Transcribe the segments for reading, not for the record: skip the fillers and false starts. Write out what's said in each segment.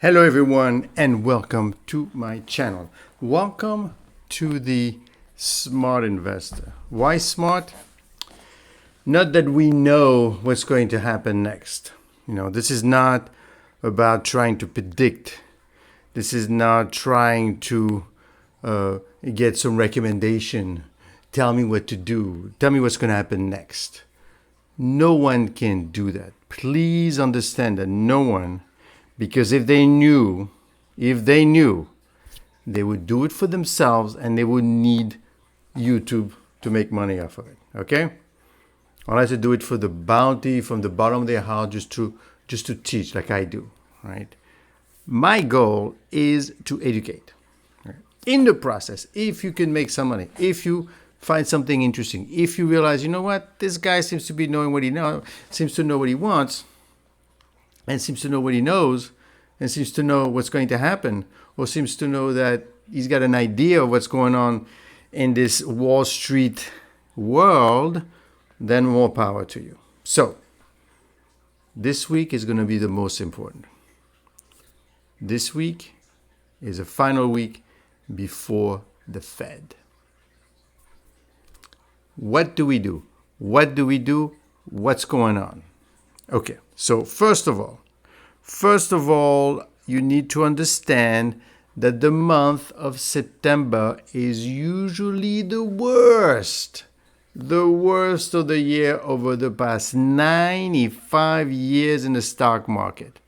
Hello everyone and welcome to my channel. Welcome to the Smart Investor. Why smart? Not that we know what's going to happen next. This is not about trying to predict. This is not trying to get some recommendation. Tell me what to do. Tell me what's going to happen next. No one can do that. Please understand that no one. Because if they knew, they would do it for themselves and they would need YouTube to make money off of it. Okay? Unless they do it for the bounty from the bottom of their heart just to teach like I do. Right? My goal is to educate. Right? In the process, if you can make some money, if you find something interesting, if you realize, you know what, this guy seems to be knowing what he knows, seems to know what he wants, and seems to know what he knows, and seems to know what's going to happen, or seems to know that he's got an idea of what's going on in this Wall Street world, then more power to you. So, this week is going to be the most important. This week is a final week before the Fed. What do we do? What's going on? Okay, so first of all, you need to understand that the month of September is usually the worst of the year over the past 95 years in the stock market.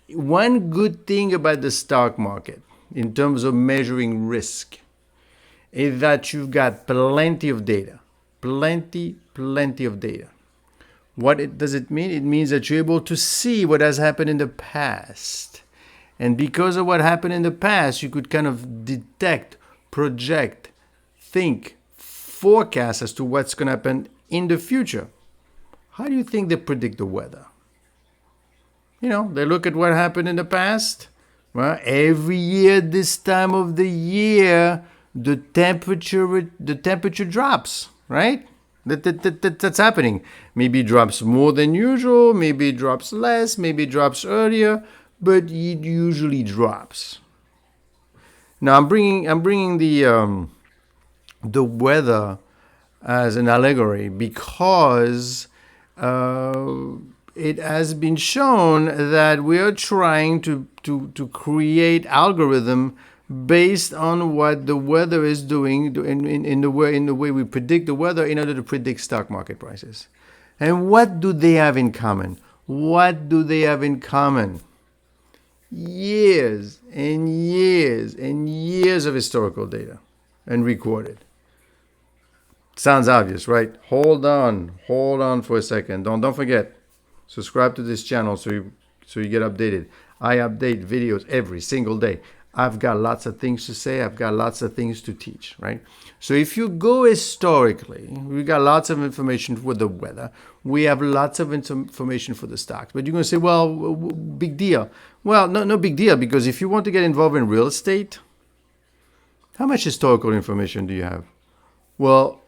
One good thing about the stock market in terms of measuring risk is that you've got plenty of data. Plenty of data. What does it mean? It means that you're able to see what has happened in the past. And because of what happened in the past, you could kind of detect, project, think, forecast as to what's going to happen in the future. How do you think they predict the weather? They look at what happened in the past. Well, every year, this time of the year, the temperature drops, right? That's happening. Maybe it drops more than usual, maybe it drops less, maybe it drops earlier, but it usually drops. Now I'm bringing the weather as an allegory because it has been shown that we are trying to create algorithm based on what the weather is doing in the way we predict the weather in order to predict stock market prices. And what do they have in common? Years and years and years of historical data and recorded. Sounds obvious, right? Hold on for a second. Don't forget. Subscribe to this channel so you get updated. I update videos every single day. I've got lots of things to say. I've got lots of things to teach, right? So if you go historically, we got lots of information for the weather. We have lots of information for the stocks. But you're going to say, well, big deal. Well, no big deal, because if you want to get involved in real estate, how much historical information do you have? Well,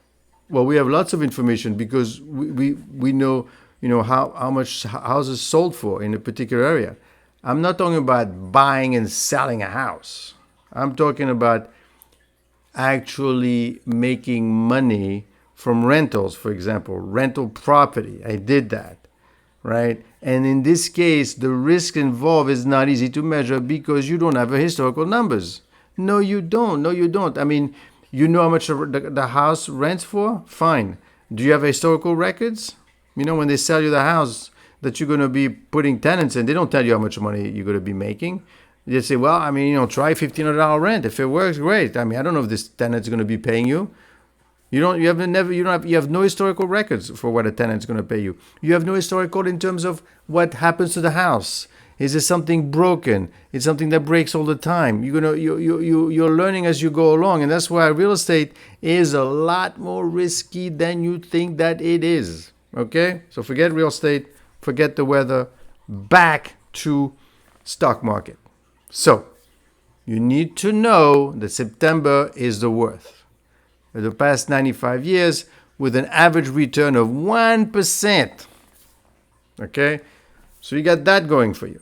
we have lots of information because we know, how much houses sold for in a particular area. I'm not talking about buying and selling a house. I'm talking about actually making money from rentals, for example, rental property. I did that, right? And in this case, the risk involved is not easy to measure because you don't have historical numbers. No, you don't. I mean, you know how much the house rents for? Fine. Do you have historical records? When they sell you the house that you're going to be putting tenants in, they don't tell you how much money you're going to be making. They say, well, try $1,500 rent. If it works, great. I don't know if this tenant's going to be paying you. You have no historical records for what a tenant's going to pay you. You have no historical in terms of what happens to the house. Is there something broken? It's something that breaks all the time. You're learning as you go along, and that's why real estate is a lot more risky than you think that it is. Okay? So forget real estate. Forget the weather, back to stock market. So, you need to know that September is the worst. For the past 95 years, with an average return of 1%. Okay? So you got that going for you.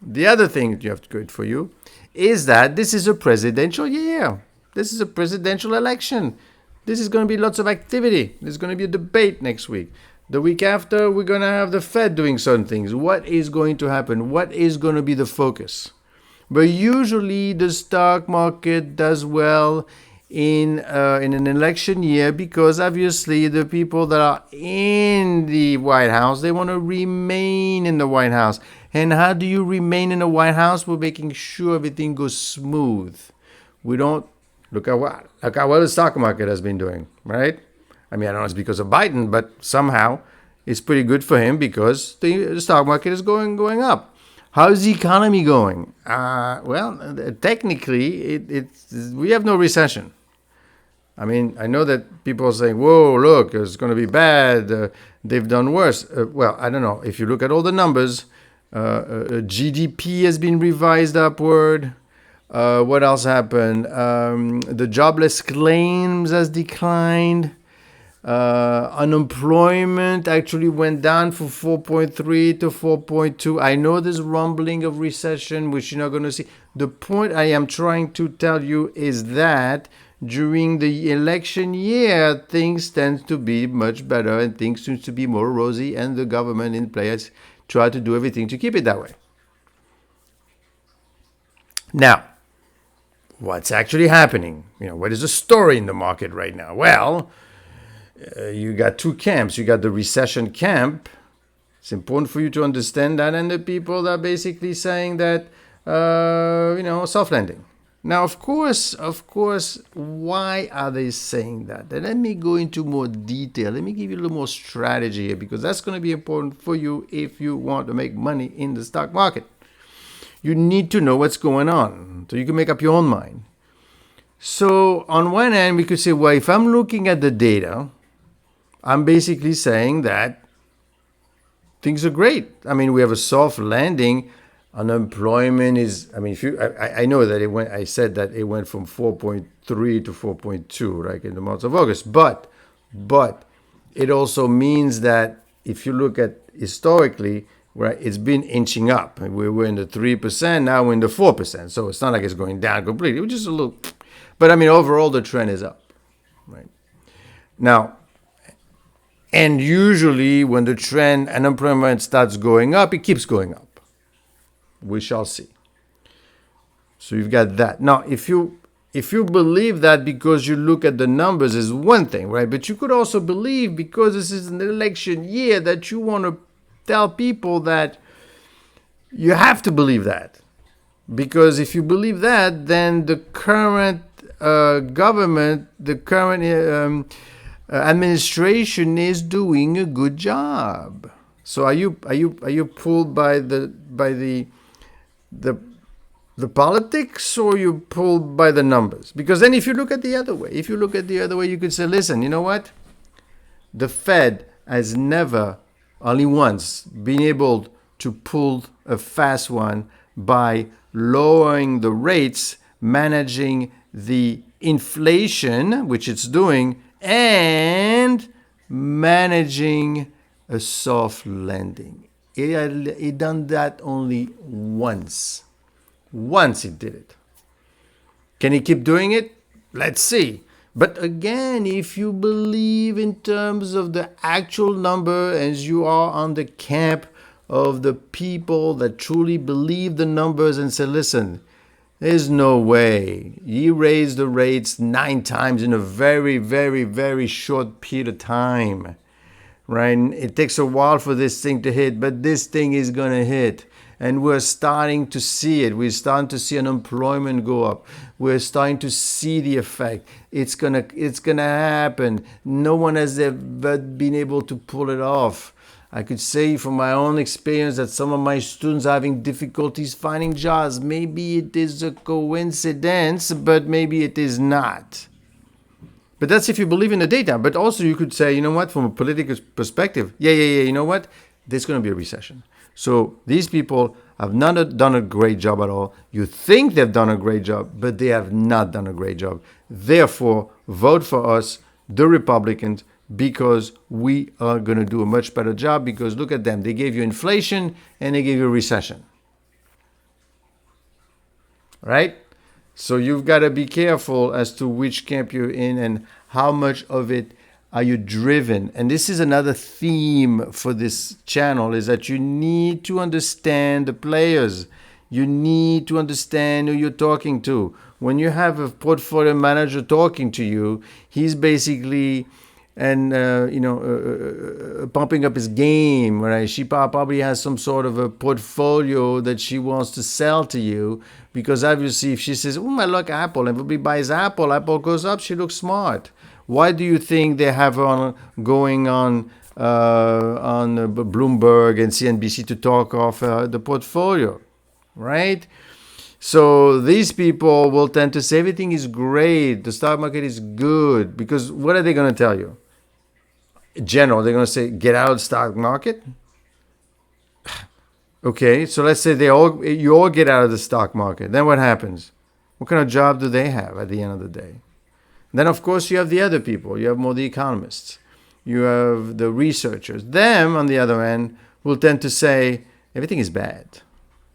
The other thing you have to good for you is that this is a presidential year. This is a presidential election. This is going to be lots of activity. There's going to be a debate next week. The week after, we're going to have the Fed doing certain things. What is going to happen? What is going to be the focus? But usually the stock market does well in an election year because obviously the people that are in the White House, they want to remain in the White House. And how do you remain in the White House? We're making sure everything goes smooth. We don't look at what the stock market has been doing, right? I mean, I don't know if it's because of Biden, but somehow it's pretty good for him because the stock market is going up. How's the economy going? Technically, we have no recession. I mean, I know that people are saying, whoa, look, it's going to be bad. They've done worse. I don't know. If you look at all the numbers, GDP has been revised upward. What else happened? The jobless claims has declined. Unemployment actually went down from 4.3 to 4.2. I know there's rumbling of recession, which you're not going to see. The point I am trying to tell you is that during the election year, things tend to be much better and things seem to be more rosy, and the government in place try to do everything to keep it that way. Now, what's actually happening? What is the story in the market right now? Well, you got two camps. You got the recession camp. It's important for you to understand that, and the people that are basically saying that, soft landing. Now, of course, why are they saying that? And let me go into more detail. Let me give you a little more strategy here, because that's going to be important for you if you want to make money in the stock market. You need to know what's going on so you can make up your own mind. So on one hand, we could say, well, if I'm looking at the data, I'm basically saying that things are great. I mean, we have a soft landing. Unemployment is, I know that I said that it went from 4.3 to 4.2, right, in the month of August. But it also means that if you look at historically, right, it's been inching up. We were in the 3%, now we're in the 4%. So it's not like it's going down completely. It's just a little, but overall the trend is up, right? Now, and usually when the trend unemployment starts going up, it keeps going up. We shall see. So you've got that. Now, if you believe that because you look at the numbers is one thing, right? But you could also believe because this is an election year that you want to tell people that you have to believe that. Because if you believe that, then the current government, the current administration is doing a good job. So are you pulled by the politics, or you pulled by the numbers? Because then if you look at the other way, you could say, listen, you know what? The Fed has never, only once, been able to pull a fast one by lowering the rates, managing the inflation, which it's doing, and managing a soft landing. It done that only once. Once it did it. Can he keep doing it? Let's see. But again, if you believe in terms of the actual number, as you are on the camp of the people that truly believe the numbers and say, listen, there's no way. He raised the rates 9 times in a very, very, very short period of time. Right? It takes a while for this thing to hit, but this thing is going to hit. And we're starting to see it. We're starting to see unemployment go up. We're starting to see the effect. It's gonna happen. No one has ever been able to pull it off. I could say from my own experience that some of my students are having difficulties finding jobs. Maybe it is a coincidence, but maybe it is not. But that's if you believe in the data. But also you could say, you know what, from a political perspective, you know what, there's going to be a recession. So these people have not done a great job at all. You think they've done a great job, but they have not done a great job. Therefore, vote for us, the Republicans, because we are going to do a much better job, because look at them. They gave you inflation and they gave you a recession. right? So you've got to be careful as to which camp you're in and how much of it are you driven. And this is another theme for this channel, is that you need to understand the players. You need to understand who you're talking to. When you have a portfolio manager talking to you, he's basically pumping up his game, right? She probably has some sort of a portfolio that she wants to sell to you, because obviously if she says, I like Apple, and everybody buys Apple, Apple goes up, she looks smart. Why do you think they have on going on Bloomberg and CNBC to talk of the portfolio, right? So these people will tend to say everything is great, the stock market is good, because what are they going to tell you? In general, they're going to say, get out of the stock market. Okay, so let's say you all get out of the stock market. Then what happens? What kind of job do they have at the end of the day? Then, of course, you have the other people. You have more the economists. You have the researchers. Them, on the other end, will tend to say, everything is bad.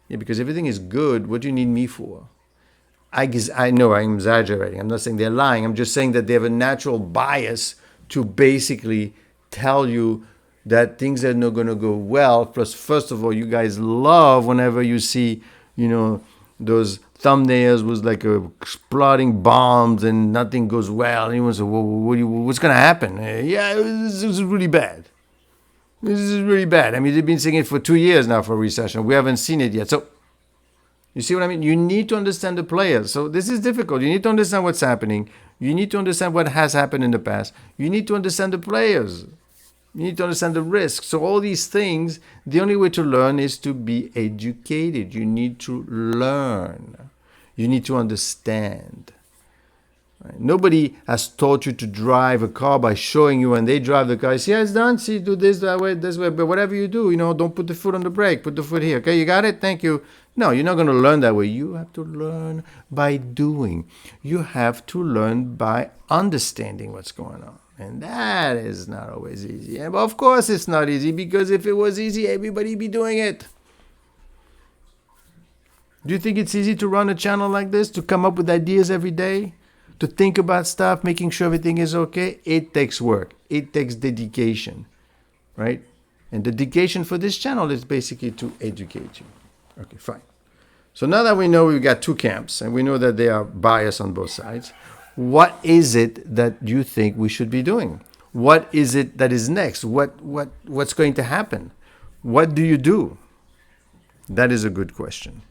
Yeah, because everything is good. What do you need me for? I know I'm exaggerating. I'm not saying they're lying. I'm just saying that they have a natural bias to basically tell you that things are not going to go well. Plus, first of all, you guys love whenever you see, those thumbnails with like exploding bombs and nothing goes well. And everyone says, well, what's going to happen? Yeah, this is really bad. This is really bad. I mean, they've been saying it for 2 years now for a recession. We haven't seen it yet. So, you see what I mean? You need to understand the players. So this is difficult. You need to understand what's happening. You need to understand what has happened in the past. You need to understand the players. You need to understand the risks. So all these things, the only way to learn is to be educated. You need to learn. You need to understand. Right? Nobody has taught you to drive a car by showing you when they drive the car. See how it's done? See, do this, that way, this way. But whatever you do, don't put the foot on the brake. Put the foot here. Okay, you got it? Thank you. No, you're not going to learn that way. You have to learn by doing. You have to learn by understanding what's going on. And that is not always easy. And of course it's not easy, because if it was easy, everybody would be doing it. Do you think it's easy to run a channel like this, to come up with ideas every day, to think about stuff, making sure everything is okay? It takes work. It takes dedication, right? And the dedication for this channel is basically to educate you. Okay, fine. So now that we know we've got two camps and we know that they are biased on both sides, what is it that you think we should be doing? What is it that is next? What's going to happen? What do you do? That is a good question.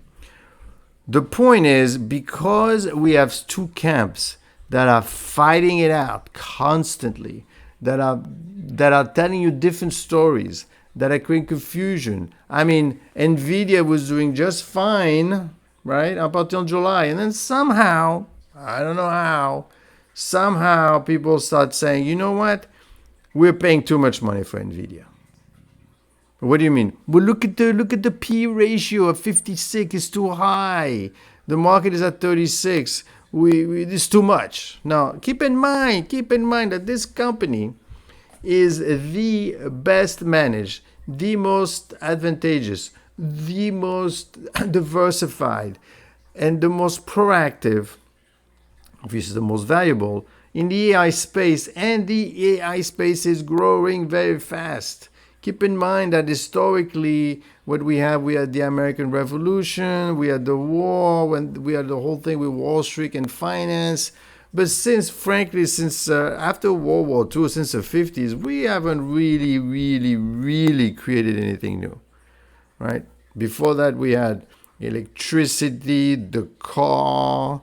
The point is, because we have two camps that are fighting it out constantly, that are telling you different stories, that are creating confusion. I mean, NVIDIA was doing just fine, right, up until July. And then somehow, I don't know how, somehow people start saying, you know what? We're paying too much money for NVIDIA. What do you mean? Well, look at the P ratio of 56. It's too high. The market is at 36. It's too much. Now, keep in mind that this company is the best managed, the most advantageous, the most diversified, and the most proactive, obviously the most valuable, in the AI space. And the AI space is growing very fast. Keep in mind that historically, what we had the American Revolution, we had the war, we had the whole thing with Wall Street and finance. But since after World War II, since the 50s, we haven't really created anything new, right? Before that, we had electricity, the car,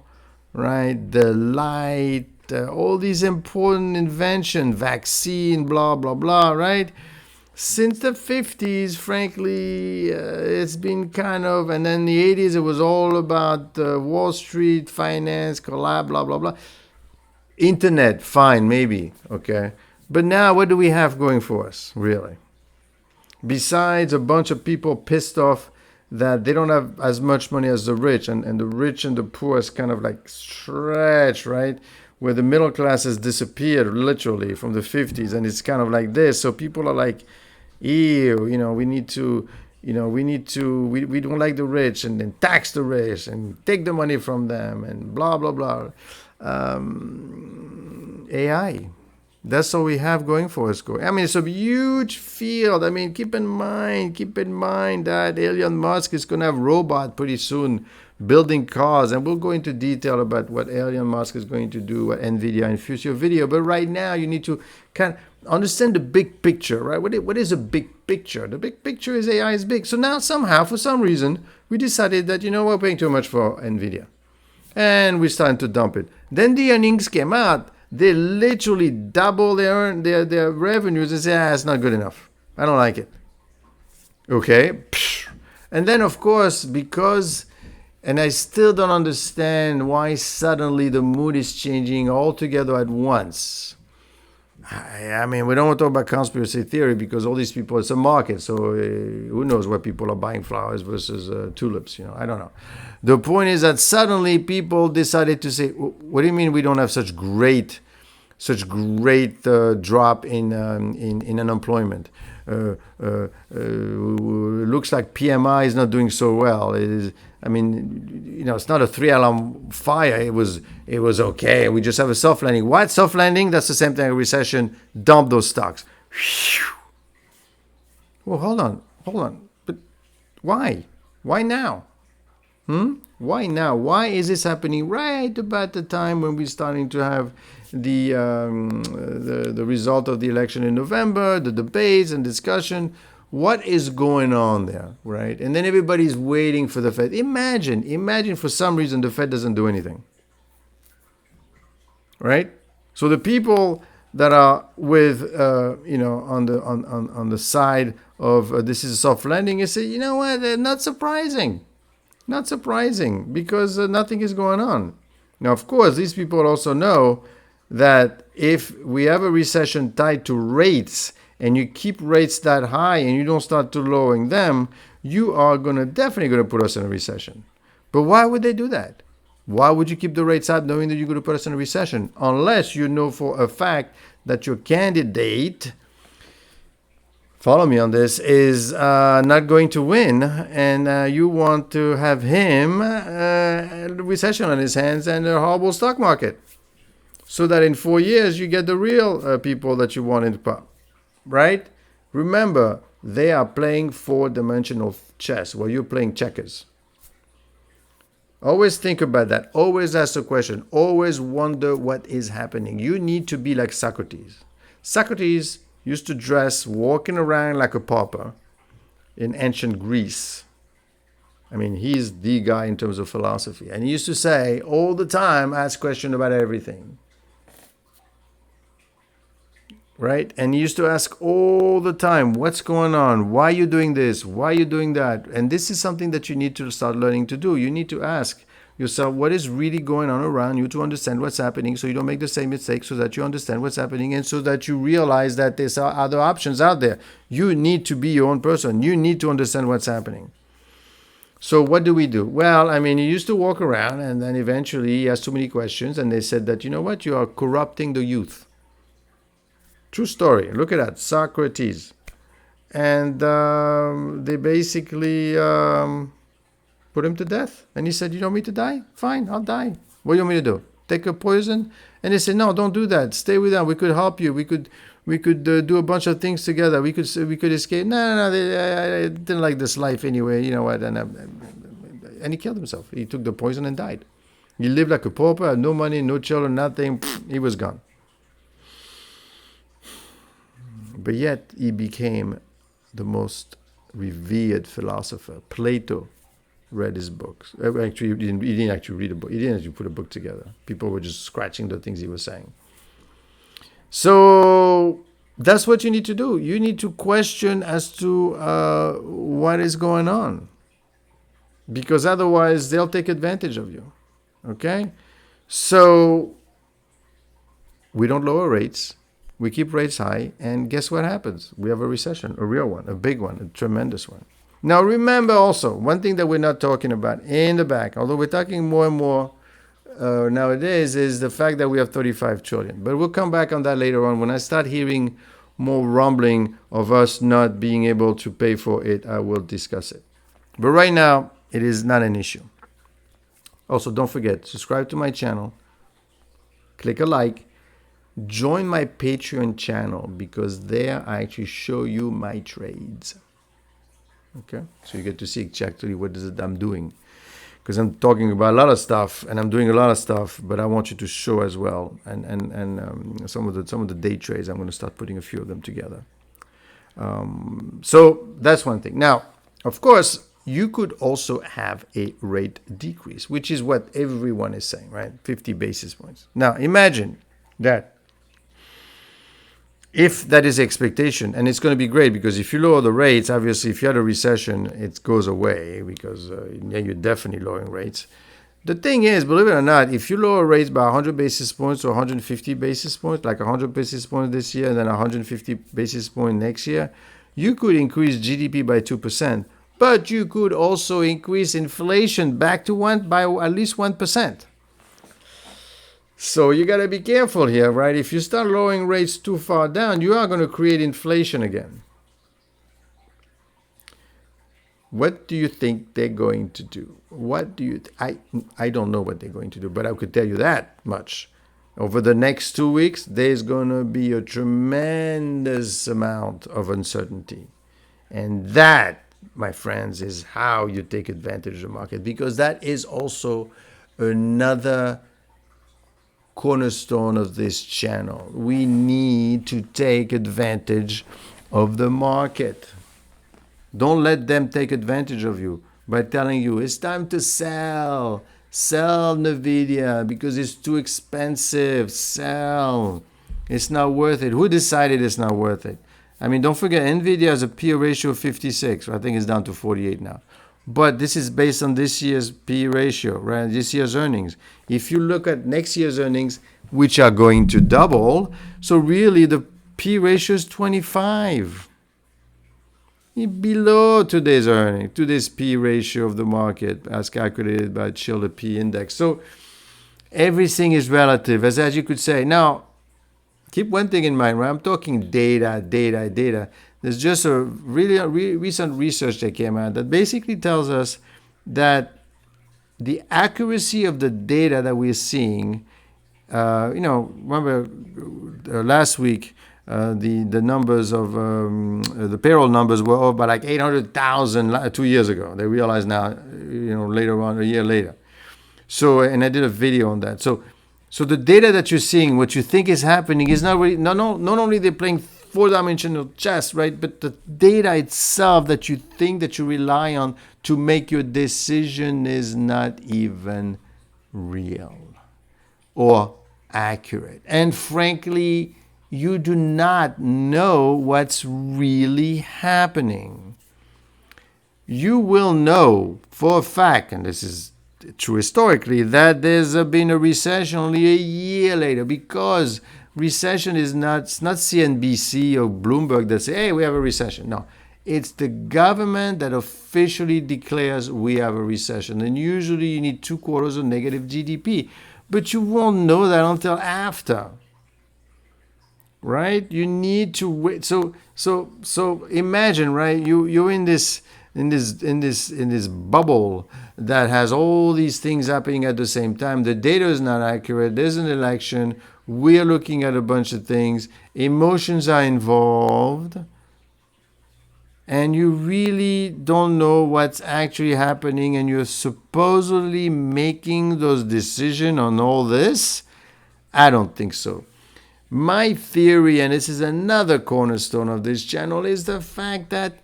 right, the light, all these important inventions, vaccine, blah, blah, blah, right? Since the 50s, frankly, it's been kind of, and then the 80s, it was all about Wall Street, finance, collab, blah, blah, blah. Internet, fine, maybe, okay. But now, what do we have going for us, really? Besides a bunch of people pissed off that they don't have as much money as the rich, and the rich and the poor is kind of like stretched, right? Where the middle class has disappeared, literally, from the 50s, and it's kind of like this. So people are like, ew, we need to, we don't like the rich, and then tax the rich and take the money from them and blah, blah, blah. AI. That's all we have going for us. I mean, it's a huge field. I mean, keep in mind that Elon Musk is going to have robot pretty soon building cars, and we'll go into detail about what Elon Musk is going to do at NVIDIA in future video. But right now, you need to kind of understand the big picture, right? What is a big picture? The big picture is AI is big. So now somehow, for some reason, we decided that, we're paying too much for NVIDIA. And we started to dump it. Then the earnings came out. They literally double their revenues and say, it's not good enough. I don't like it. Okay. And then, of course, and I still don't understand why suddenly the mood is changing altogether at once. I mean, we don't want to talk about conspiracy theory because all these people, it's a market. So who knows where people are buying flowers versus tulips, I don't know. The point is that suddenly people decided to say, what do you mean we don't have such great drop in unemployment? Looks like PMI is not doing so well. It's not a 3-alarm fire. It was okay. We just have a soft landing. What? Soft landing? That's the same thing as a recession. Dump those stocks. Well, hold on. But why? Why now? Why now? Why is this happening right about the time when we're starting to have the result of the election in November, the debates and discussion? What is going on there, right? And then everybody's waiting for the Fed. Imagine for some reason the Fed doesn't do anything, right? So the people that are with, on the side of this is a soft landing, you say, you know what? Not surprising. Not surprising because nothing is going on. Now, of course, these people also know that if we have a recession tied to rates and you keep rates that high and you don't start to lowering them, you are definitely going to put us in a recession. But why would they do that? Why would you keep the rates up knowing that you're going to put us in a recession? Unless you know for a fact that your candidate, follow me on this, is not going to win, and you want to have him a recession on his hands and a horrible stock market, so that in 4 years you get the real people that you want in the power, right? Remember, they are playing 4-dimensional chess while you're playing checkers. Always think about that. Always ask a question. Always wonder what is happening. You need to be like Socrates. Socrates used to dress walking around like a pauper in ancient Greece. I mean, he's the guy in terms of philosophy. And he used to say all the time, ask questions about everything. Right? And he used to ask all the time, what's going on? Why are you doing this? Why are you doing that? And this is something that you need to start learning to do. You need to ask yourself what is really going on around you to understand what's happening, so you don't make the same mistake, so that you understand what's happening, and so that you realize that there's other options out there. You need to be your own person. You need to understand what's happening. So what do we do? Well, I mean, he used to walk around, and then eventually he asked too many questions, and they said that, you know what, you are corrupting the youth. True story. Look at that, Socrates. And they basically put him to death. And he said, you want me to die? Fine, I'll die. What do you want me to do? Take a poison? And they said, no, don't do that. Stay with them. We could help you. We could do a bunch of things together. We could escape. No. I didn't like this life anyway. You know what? And he killed himself. He took the poison and died. He lived like a pauper, had no money, no children, nothing. He was gone. But yet he became the most revered philosopher. Plato read his books. Actually, he didn't actually read a book. He didn't actually put a book together. People were just scratching the things he was saying. So that's what you need to do. You need to question as to what is going on, because otherwise they'll take advantage of you. Okay? So we don't lower rates. We keep rates high, and guess what happens? We have a recession, a real one, a big one, a tremendous one. Now, remember also, one thing that we're not talking about in the back, although we're talking more and more nowadays, is the fact that we have 35 trillion. But we'll come back on that later on when I start hearing more rumbling of us not being able to pay for it, I will discuss it. But right now, it is not an issue. Also, don't forget, subscribe to my channel, click a like, join my Patreon channel, because there I actually show you my trades. Okay, so you get to see exactly what is it I'm doing, because I'm talking about a lot of stuff and I'm doing a lot of stuff, but I want you to show as well. And some of the day trades, I'm going to start putting a few of them together. So that's one thing. Now, of course, you could also have a rate decrease, which is what everyone is saying, right? 50 basis points. Now, imagine that if that is expectation, and it's going to be great, because if you lower the rates, obviously, if you had a recession, it goes away, because you're definitely lowering rates. The thing is, believe it or not, if you lower rates by 100 basis points or 150 basis points, like 100 basis points this year and then 150 basis points next year, you could increase GDP by 2%, but you could also increase inflation back to by at least 1%. So you got to be careful here, right? If you start lowering rates too far down, you are going to create inflation again. What do you think they're going to do? I don't know what they're going to do, but I could tell you that much. Over the next 2 weeks, there's going to be a tremendous amount of uncertainty. And that, my friends, is how you take advantage of the market, because that is also another cornerstone of this channel. We need to take advantage of the market. Don't let them take advantage of you by telling you it's time to sell. Sell NVIDIA because it's too expensive. Sell. It's not worth it. Who decided it's not worth it? I mean, don't forget, NVIDIA has a P ratio of 56. I think it's down to 48 now. But this is based on this year's P ratio, right? This year's earnings. If you look at next year's earnings, which are going to double, so really the P ratio is 25. Below today's earning, today's P ratio of the market as calculated by Schiller P index. So everything is relative, as you could say. Now, keep one thing in mind, right? I'm talking data. There's just a really recent research that came out that basically tells us that the accuracy of the data that we're seeing, remember last week, the numbers of the payroll numbers were off by like 800,000 2 years ago. They realize now, later on, a year later. So, and I did a video on that. So the data that you're seeing, what you think is happening, is not really, not only they're playing four-dimensional chess, right? But the data itself that you think that you rely on to make your decision is not even real or accurate. And frankly, you do not know what's really happening. You will know for a fact, and this is true historically, that there's been a recession only a year later, because recession is not CNBC or Bloomberg that say, hey, we have a recession. No, it's the government that officially declares we have a recession. And usually you need 2 quarters of negative GDP. But you won't know that until after. Right? You need to wait. So imagine, right? You're in this bubble that has all these things happening at the same time. The data is not accurate. There's an election. We're looking at a bunch of things. Emotions are involved. And you really don't know what's actually happening, and you're supposedly making those decisions on all this? I don't think so. My theory, and this is another cornerstone of this channel, is the fact that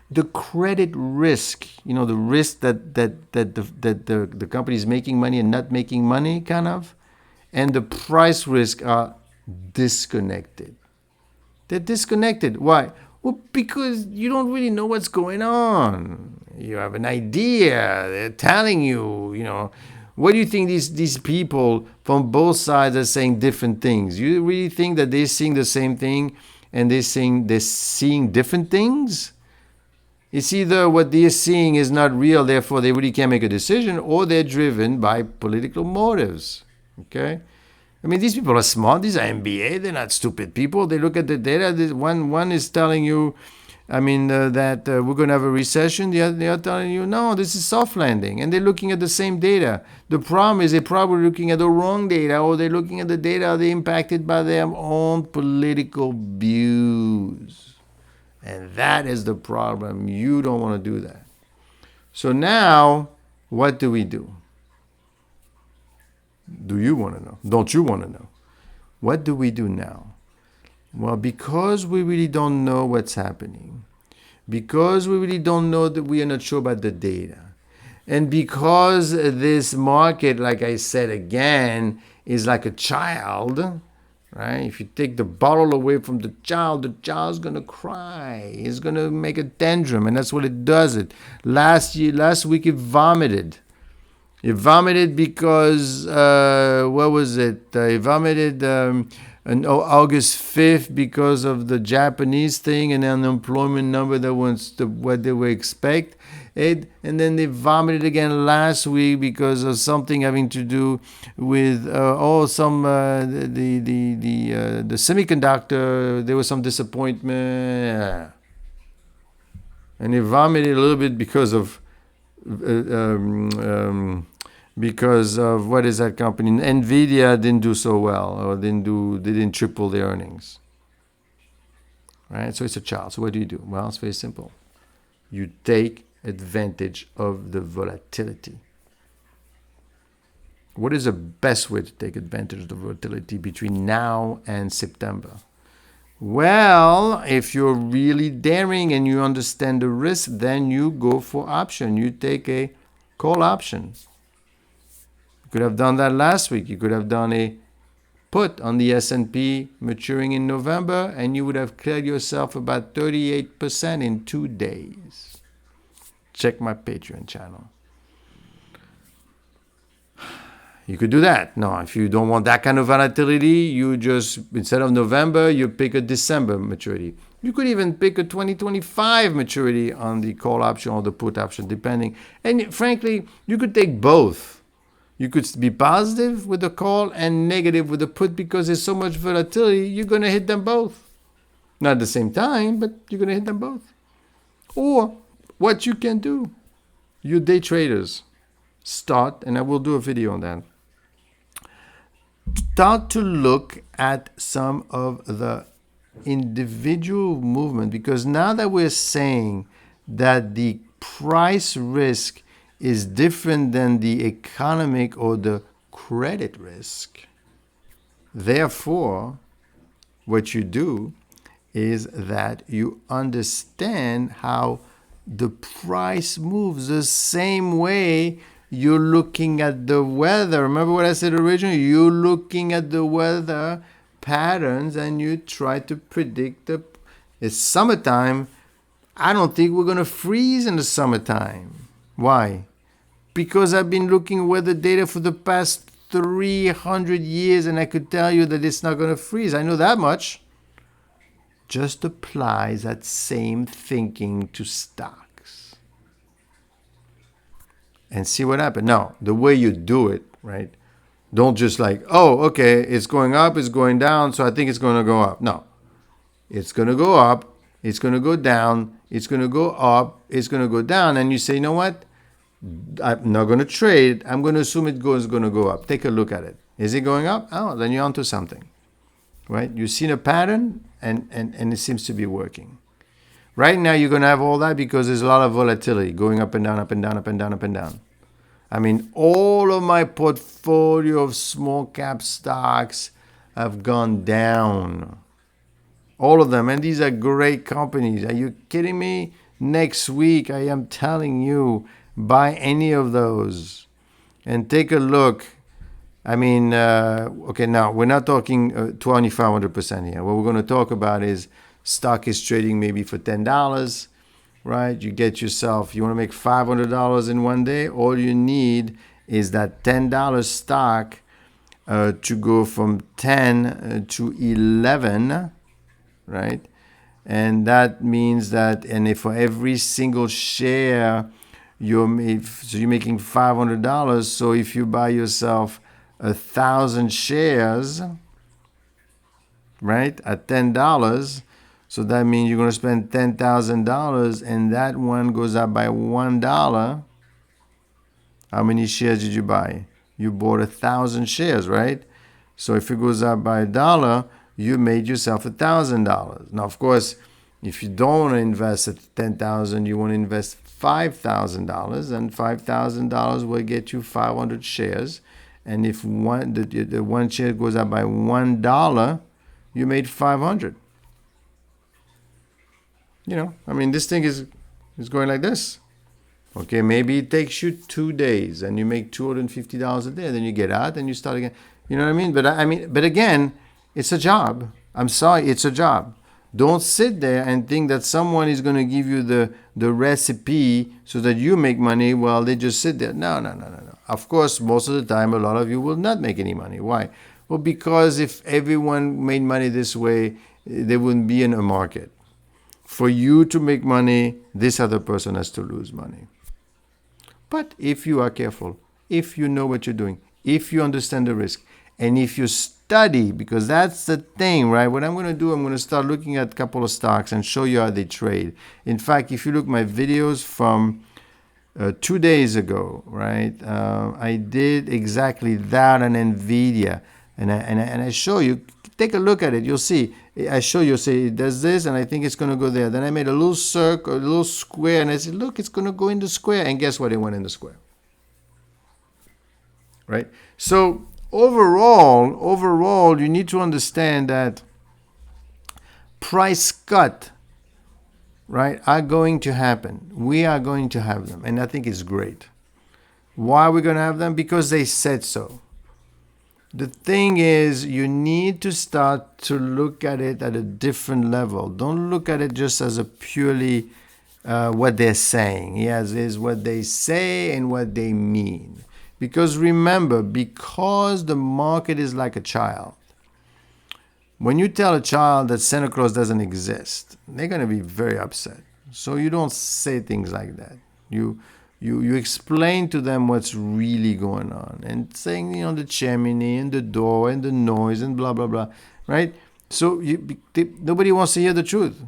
the credit risk, the risk that the company is making money and not making money, kind of, and the price risk are disconnected. They're disconnected. Why? Well, because you don't really know what's going on. You have an idea. They're telling you, what do you think these people from both sides are saying different things? You really think that they're seeing the same thing and they're seeing different things? It's either what they're seeing is not real, therefore they really can't make a decision, or they're driven by political motives. Okay? I mean, these people are smart. These are MBA. They're not stupid people. They look at the data. One is telling you, that we're going to have a recession. The other telling you, no, this is soft landing. And they're looking at the same data. The problem is they're probably looking at the wrong data, or they're looking at the data they're impacted by their own political views. And that is the problem. You don't want to do that. So now, what do we do? Do you want to know? Don't you want to know? What do we do now? Well, because we really don't know what's happening, because we really don't know, that we are not sure about the data, and because this market, like I said again, is like a child, right? If you take the bottle away from the child's going to cry. It's going to make a tantrum, and that's what it does. Last week it vomited. It vomited because, what was it? It vomited on August 5th because of the Japanese thing and the unemployment number that was what they were expect. And then they vomited again last week because of something having to do with the semiconductor. There was some disappointment, and they vomited a little bit because of what is that company? Nvidia didn't do so well, or they didn't triple their earnings. Right? So it's a child. So what do? Well, it's very simple. You take advantage of the volatility. What is the best way to take advantage of the volatility between now and September? Well, if you're really daring and you understand the risk, then you go for option. You take a call option. You could have done that last week. You could have done a put on the S&P maturing in November, and you would have cleared yourself about 38% in 2 days. Check my Patreon channel. You could do that. No, if you don't want that kind of volatility, you just, instead of November, you pick a December maturity. You could even pick a 2025 maturity on the call option or the put option, depending. And frankly, you could take both. You could be positive with the call and negative with the put, because there's so much volatility, you're going to hit them both. Not at the same time, but you're going to hit them both. Or what you can do, you day traders, start, and I will do a video on that, start to look at some of the individual movement, because now that we're saying that the price risk is different than the economic or the credit risk, therefore what you do is that you understand how the price moves the same way you're looking at the weather. Remember what I said originally? You're looking at the weather patterns and you try to predict it's summertime. I don't think we're going to freeze in the summertime. Why? Because I've been looking at weather data for the past 300 years and I could tell you that it's not going to freeze. I know that much. Just applies that same thinking to stocks. And see what happens. Now, the way you do it, right? Don't just like, oh, okay, it's going up, it's going down, so I think it's going to go up. No. It's going to go up, it's going to go down, it's going to go up, it's going to go down. And you say, you know what? I'm not going to trade. I'm going to assume it's going to go up. Take a look at it. Is it going up? Oh, then you're onto something. Right? You've seen a pattern, and it seems to be working. Right now, you're going to have all that because there's a lot of volatility going up and down, up and down, up and down, up and down. I mean, all of my portfolio of small cap stocks have gone down. All of them. And these are great companies. Are you kidding me? Next week, I am telling you, buy any of those and take a look. I mean, okay, now we're not talking 2,500% here. What we're going to talk about is stock is trading maybe for $10, right? You get yourself, you want to make $500 in one day. All you need is that $10 stock to go from 10 to 11, right? And that means that, and if for every single share, you're making $500. So if you buy yourself 1,000 shares, right, at $10. So that means you're going to spend $10,000, and that one goes up by $1. How many shares did you buy? You bought 1,000 shares, right? So if it goes up by $1, you made yourself $1,000. Now, of course, if you don't want to invest at 10,000, you want to invest $5,000, and $5,000 will get you 500 shares. And if the one share goes up by $1, you made 500. This thing is going like this. Okay, maybe it takes you 2 days and you make $250 a day. Then you get out and you start again. You know what I mean? But again, it's a job. I'm sorry, it's a job. Don't sit there and think that someone is going to give you the recipe so that you make money while they just sit there. No. Of course, most of the time, a lot of you will not make any money. Why? Well, because if everyone made money this way, there wouldn't be in a market. For you to make money, this other person has to lose money. But if you are careful, if you know what you're doing, if you understand the risk, and if you study, because that's the thing, right? What I'm going to do, I'm going to start looking at a couple of stocks and show you how they trade. In fact, if you look at my videos from 2 days ago, right, I did exactly that on NVIDIA. And I show you, take a look at it, you'll see. I show you, say, it does this, and I think it's going to go there. Then I made a little circle, a little square, and I said, look, it's going to go in the square. And guess what? It went in the square. Right? So overall, you need to understand that price cut, right, are going to happen. We are going to have them, and I think it's great. Why are we going to have them? Because they said so. The thing is, you need to start to look at it at a different level. Don't look at it just as a purely what they're saying. Yes, is what they say and what they mean. Because remember, because the market is like a child, when you tell a child that Santa Claus doesn't exist, they're going to be very upset. So you don't say things like that. You explain to them what's really going on, and saying, the chimney and the door and the noise and blah, blah, blah, right? So nobody wants to hear the truth.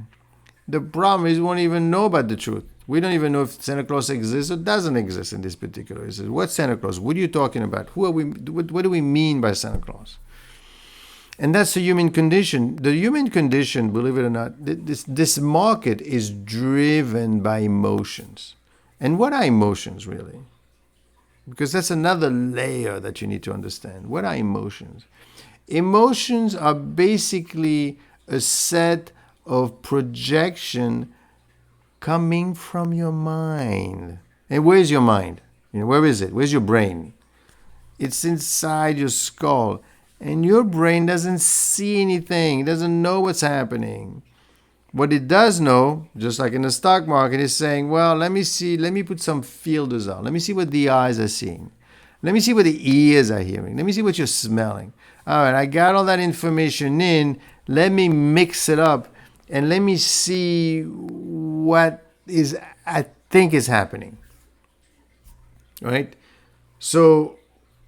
The problem is we won't even know about the truth. We don't even know if Santa Claus exists or doesn't exist in this particular instance. What's Santa Claus? What are you talking about? Who are we? What do we mean by Santa Claus? And that's the human condition. The human condition, believe it or not, this market is driven by emotions. And what are emotions, really? Because that's another layer that you need to understand. What are emotions? Emotions are basically a set of projection coming from your mind. And where's your mind? Where is it? Where's your brain? It's inside your skull. And your brain doesn't see anything. It doesn't know what's happening. What it does know, just like in the stock market, is saying, well, let me put some filters on. Let me see what the eyes are seeing. Let me see what the ears are hearing. Let me see what you're smelling. All right, I got all that information in. Let me mix it up and let me see what I think is happening. Right? So,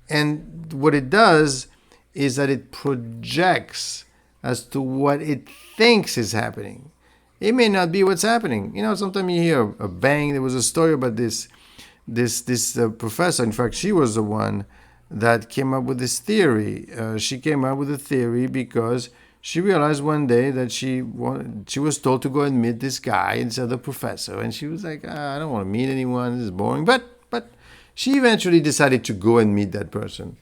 and what it does is that it projects as to what it thinks is happening. It may not be what's happening. Sometimes you hear a bang. There was a story about this professor. In fact, she was the one that came up with this theory. She came up with a theory because she realized one day that she was told to go and meet this guy, this other professor, and she was like, I don't want to meet anyone. This is boring. But she eventually decided to go and meet that person.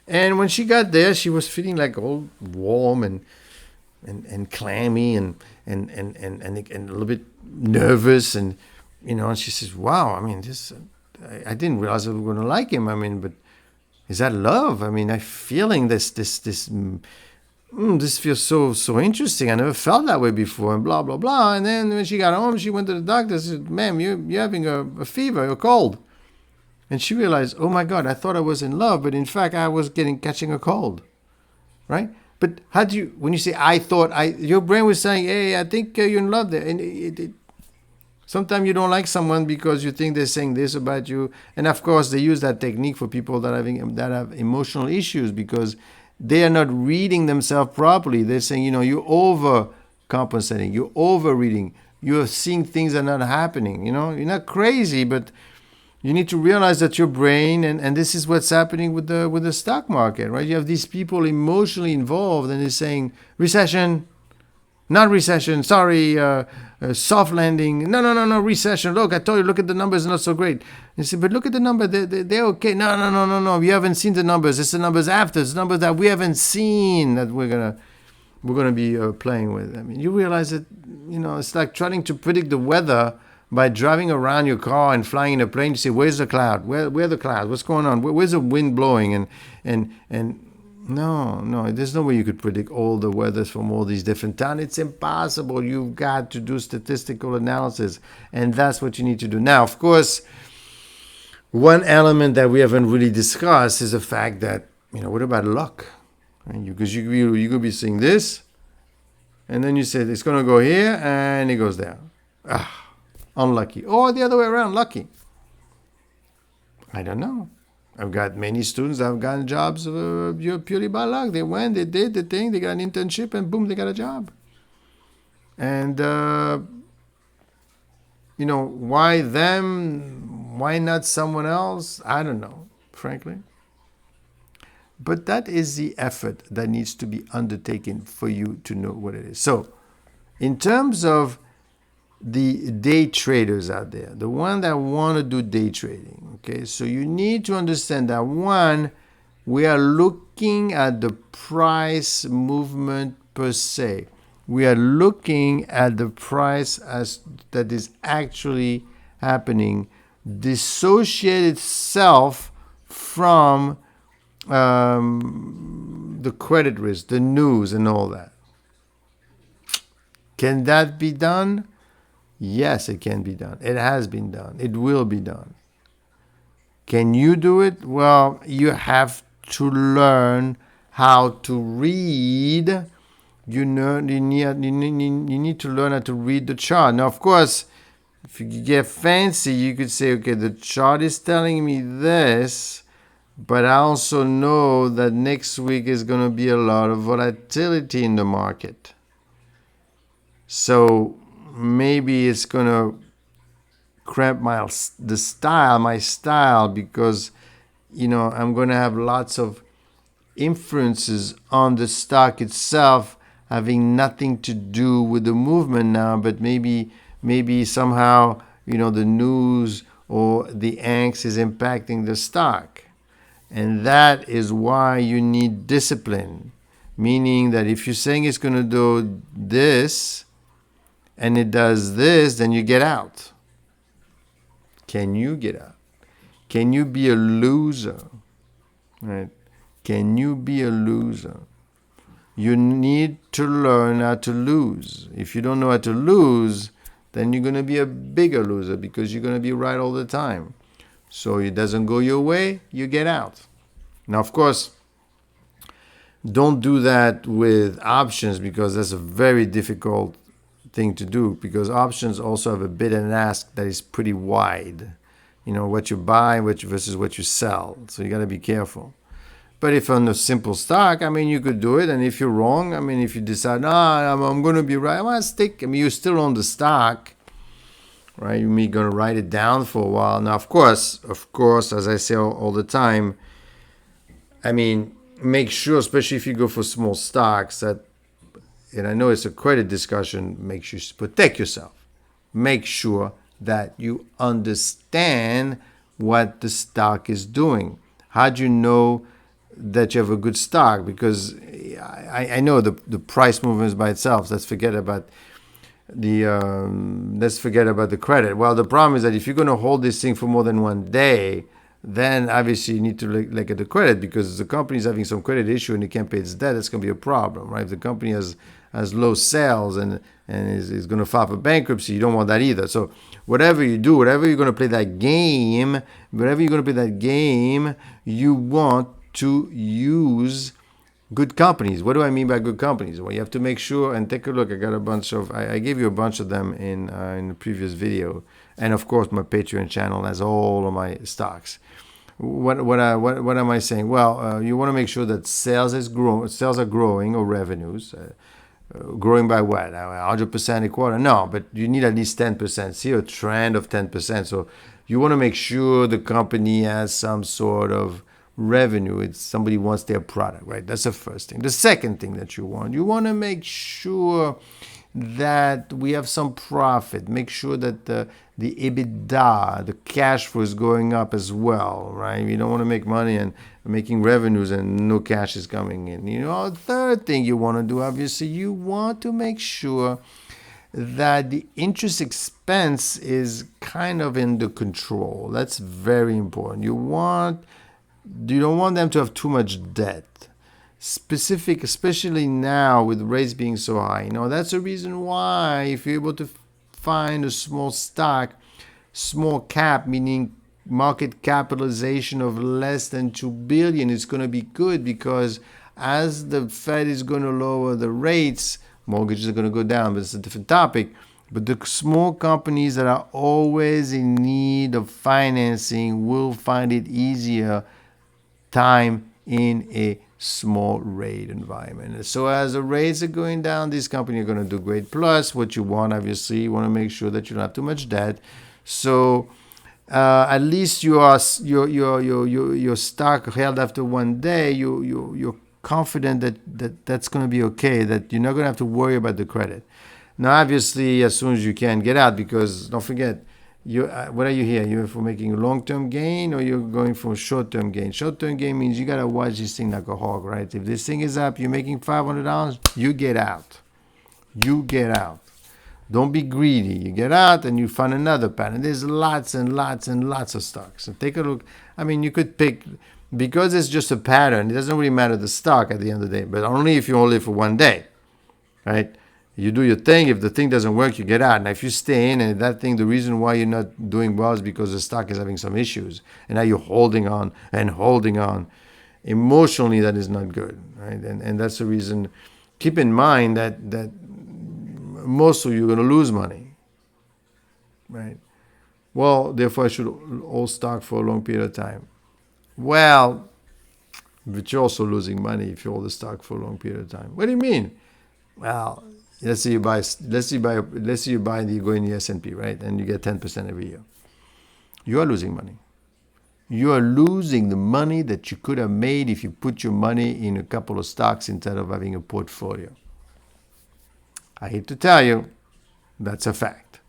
And when she got there, she was feeling like all warm and clammy and a little bit nervous, and and she says, wow, I didn't realize I was going to like him. But is that love? I'm feeling this feels so interesting. I never felt that way before, and blah blah blah. And then when she got home, she went to the doctor and said, ma'am, you're having a fever, a cold. And she realized, oh my God, I thought I was in love, but in fact I was catching a cold, right? But when you say I thought, your brain was saying, hey, I think you're in love there. And Sometimes you don't like someone because you think they're saying this about you. And of course, they use that technique for people that have emotional issues because they are not reading themselves properly. They're saying, you're overcompensating, you're overreading, you're seeing things that are not happening. You're not crazy, but you need to realize that your brain, and this is what's happening with the stock market, right? You have these people emotionally involved, and they're saying recession, not recession, sorry, soft landing, no, recession. Look, I told you, look at the numbers, not so great. You say, but look at the number, they're okay. No, you haven't seen the numbers. It's the numbers after. It's the numbers that we haven't seen that we're gonna be playing with. I mean, you realize that it's like trying to predict the weather by driving around your car and flying in a plane to say, where's the cloud? Where are the clouds? What's going on? Where's the wind blowing? And no, there's no way you could predict all the weathers from all these different towns. It's impossible. You've got to do statistical analysis, and that's what you need to do. Now, of course, one element that we haven't really discussed is the fact that, what about luck? Right? Because you could be seeing this, and then you say it's going to go here, and it goes there. Unlucky. Or the other way around, lucky. I don't know. I've got many students that have gotten jobs purely by luck. They went, they did the thing, they got an internship, and boom, they got a job. And, why them? Why not someone else? I don't know, frankly. But that is the effort that needs to be undertaken for you to know what it is. So, in terms of the day traders out there, the one that want to do day trading, okay, so you need to understand that, one, we are looking at the price movement per se. We are looking at the price as that is actually happening, dissociate itself from the credit risk, the news, and all that. Can that be done? Yes, it can be done. It has been done. It will be done. Can you do it? Well, you have to learn how to read. You need to learn how to read the chart. Now, of course, if you get fancy, you could say, okay, the chart is telling me this, but I also know that next week is going to be a lot of volatility in the market. So maybe it's going to cramp my style because, I'm going to have lots of influences on the stock itself having nothing to do with the movement now, but maybe somehow, the news or the angst is impacting the stock. And that is why you need discipline, meaning that if you're saying it's going to do this, and it does this, then you get out. Can you get out? Can you be a loser? Right? Can you be a loser? You need to learn how to lose. If you don't know how to lose, then you're going to be a bigger loser because you're going to be right all the time. So it doesn't go your way, you get out. Now, of course, don't do that with options because that's a very difficult thing to do because options also have a bid and ask that is pretty wide. What you buy versus what you sell. So you got to be careful. But if on a simple stock, you could do it. And if you're wrong, if you decide, I'm going to be right, well, stick. You still own the stock, right? You're going to write it down for a while. Now, of course, as I say all the time, make sure, especially if you go for small stocks, that, and I know it's a credit discussion, make sure you protect yourself. Make sure that you understand what the stock is doing. How do you know that you have a good stock? Because I know the price movements by itself. Let's forget about the credit. Well, the problem is that if you're going to hold this thing for more than one day, then obviously you need to look at the credit because the company is having some credit issue and it can't pay its debt. It's going to be a problem, right? If the company has low sales and is going to file for bankruptcy, you don't want that either. So whatever you do, whatever you're going to play that game, you want to use Good companies. What do I mean by good companies? Well, you have to make sure and take a look. I got a bunch of, I gave you a bunch of them in the previous video. And of course, my Patreon channel has all of my stocks. What am I saying? Well, you want to make sure that sales are growing, or revenues. Growing by what? 100% a quarter? No, but you need at least 10%. See a trend of 10%. So you want to make sure the company has some sort of revenue. It's somebody wants their product, right? That's the first thing. The second thing that you want to make sure that we have some profit. Make sure that the EBITDA, the cash flow is going up as well, right? You don't want to make money and making revenues and no cash is coming in. The third thing you want to do, obviously, you want to make sure that the interest expense is kind of under control. That's very important. You don't want them to have too much debt. Especially now with rates being so high. That's the reason why if you're able to find a small stock, small cap, meaning market capitalization of less than 2 billion, it's going to be good, because as the Fed is going to lower the rates, mortgages are going to go down, but it's a different topic. But the small companies that are always in need of financing will find it easier time in a small rate environment. So as the rates are going down, these companies are going to do great. Plus, what you want, obviously, you want to make sure that you don't have too much debt. So at least your stock held after one day, you're confident that's going to be okay, that you're not going to have to worry about the credit. Now, obviously, as soon as you can, get out, because don't forget, what are you here? You're for making a long-term gain, or you're going for a short-term gain? Short-term gain means you got to watch this thing like a hawk, right? If this thing is up, you're making $500, you get out. You get out. Don't be greedy. You get out and you find another pattern. There's lots and lots and lots of stocks. So take a look. I mean, you could pick, because it's just a pattern, it doesn't really matter the stock at the end of the day, but only if you only for one day, right? You do your thing. If the thing doesn't work, you get out. Now, if you stay in and that thing, the reason why you're not doing well is because the stock is having some issues. And now you're holding on and holding on. Emotionally, that is not good, right? And that's the reason. Keep in mind that most of you are going to lose money, right? Well, therefore, I should hold stock for a long period of time. Well, but you're also losing money if you hold the stock for a long period of time. What do you mean? Well, let's say you go in the S&P, right? And you get 10% every year. You are losing money. You are losing the money that you could have made if you put your money in a couple of stocks instead of having a portfolio. I hate to tell you, that's a fact.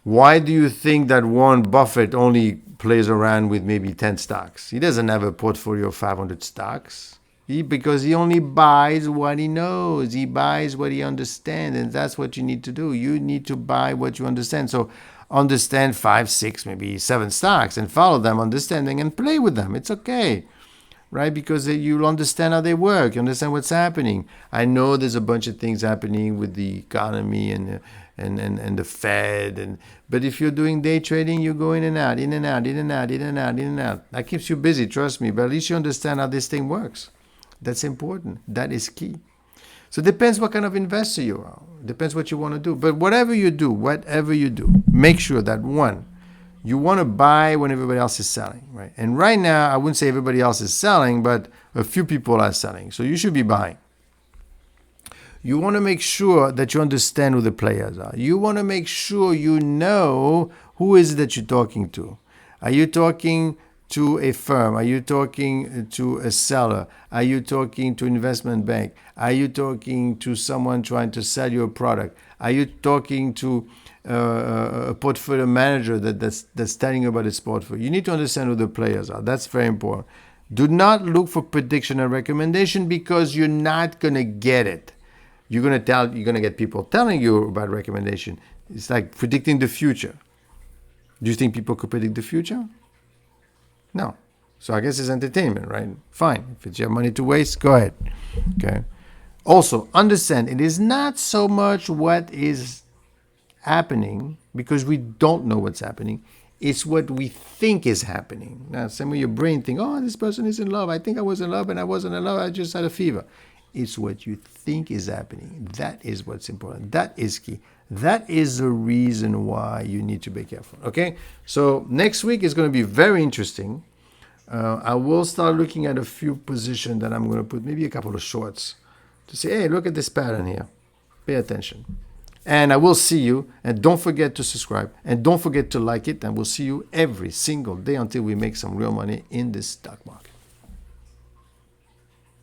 Why do you think that Warren Buffett only plays around with maybe 10 stocks? He doesn't have a portfolio of 500 stocks. Because he only buys what he knows. He buys what he understands. And that's what you need to do. You need to buy what you understand. So understand 5, 6, maybe 7 stocks and follow them, understanding, and play with them. It's okay, right? Because you'll understand how they work. You understand what's happening. I know there's a bunch of things happening with the economy and the Fed. But if you're doing day trading, you go in and out, in and out, in and out, in and out, in and out. That keeps you busy, trust me. But at least you understand how this thing works. That's important. That is key. So it depends what kind of investor you are. It depends what you want to do. But whatever you do, make sure that, one, you want to buy when everybody else is selling, right? And right now, I wouldn't say everybody else is selling, but a few people are selling. So you should be buying. You want to make sure that you understand who the players are. You want to make sure you know who is it that you're talking to. Are you talking to a firm? Are you talking to a seller? Are you talking to an investment bank? Are you talking to someone trying to sell you a product? Are you talking to a portfolio manager that's telling you about his portfolio? You need to understand who the players are. That's very important. Do not look for prediction and recommendation, because you're not going to get it. You're going to get people telling you about recommendation. It's like predicting the future. Do you think people could predict the future? No. So I guess it's entertainment, right? Fine. If it's your money to waste, go ahead. Okay. Also, understand it is not so much what is happening, because we don't know what's happening. It's what we think is happening. Now, some of your brain think, oh, this person is in love. I think I was in love and I wasn't in love. I just had a fever. It's what you think is happening. That is what's important. That is key. That is the reason why you need to be careful. Okay? So next week is going to be very interesting. I will start looking at a few positions that I'm going to put, maybe a couple of shorts, to say, hey, look at this pattern here. Pay attention. And I will see you. And don't forget to subscribe. And don't forget to like it. And we'll see you every single day until we make some real money in this stock market.